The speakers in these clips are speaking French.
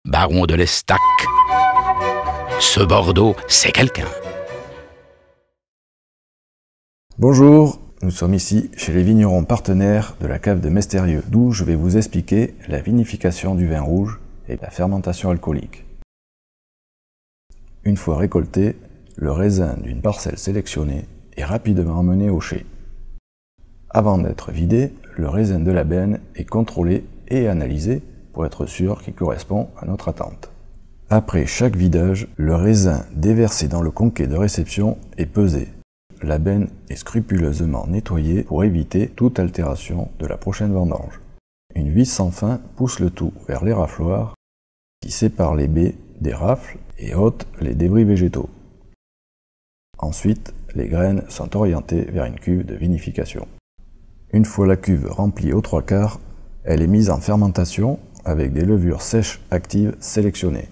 baron de l'Estac. Ce Bordeaux, c'est quelqu'un. Bonjour, nous sommes ici chez les vignerons partenaires de la cave de Mestérieux, d'où je vais vous expliquer la vinification du vin rouge et la fermentation alcoolique. Une fois récolté, le raisin d'une parcelle sélectionnée est rapidement emmené au chai. Avant d'être vidé, le raisin de la benne est contrôlé et analysé pour être sûr qu'il correspond à notre attente. Après chaque vidage, le raisin déversé dans le conquet de réception est pesé. La benne est scrupuleusement nettoyée pour éviter toute altération de la prochaine vendange. Une vis sans fin pousse le tout vers les rafloirs qui séparent les baies des rafles et ôtent les débris végétaux. Ensuite, les graines sont orientées vers une cuve de vinification. Une fois la cuve remplie aux 3/4, elle est mise en fermentation avec des levures sèches actives sélectionnées.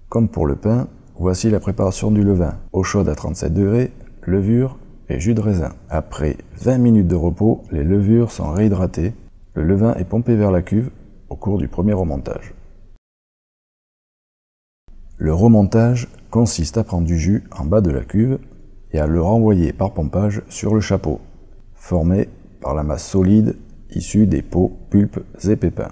Comme pour le pain, voici la préparation du levain. Eau chaude à 37 degrés, levure et jus de raisin. Après 20 minutes de repos, les levures sont réhydratées. Le levain est pompé vers la cuve au cours du premier remontage. Le remontage consiste à prendre du jus en bas de la cuve et à le renvoyer par pompage sur le chapeau, formé par la masse solide issue des peaux, pulpes et pépins.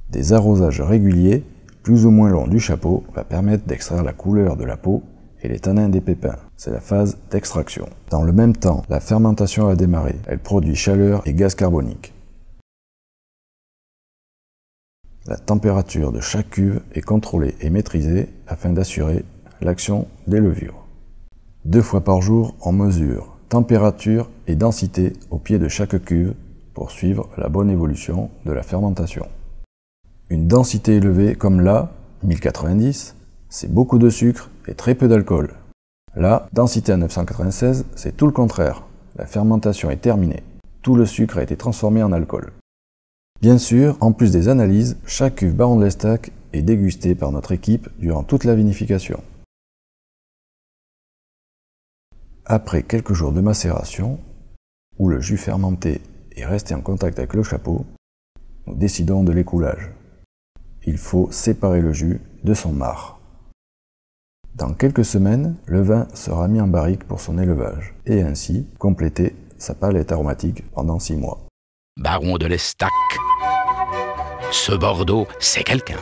Des arrosages réguliers, plus ou moins longs du chapeau, va permettre d'extraire la couleur de la peau et les tanins des pépins. C'est la phase d'extraction. Dans le même temps, la fermentation a démarré. Elle produit chaleur et gaz carbonique. La température de chaque cuve est contrôlée et maîtrisée afin d'assurer l'action des levures. 2 fois par jour, on mesure température et densité au pied de chaque cuve pour suivre la bonne évolution de la fermentation. Une densité élevée comme là, 1090, c'est beaucoup de sucre et très peu d'alcool. Là, densité à 996, c'est tout le contraire. La fermentation est terminée. Tout le sucre a été transformé en alcool. Bien sûr, en plus des analyses, chaque cuve Baron de l'Estac est dégustée par notre équipe durant toute la vinification. Après quelques jours de macération, où le jus fermenté est resté en contact avec le chapeau, nous décidons de l'écoulage. Il faut séparer le jus de son marc. Dans quelques semaines, le vin sera mis en barrique pour son élevage et ainsi compléter sa palette aromatique pendant 6 mois. Baron de l'Estac. Ce Bordeaux, c'est quelqu'un.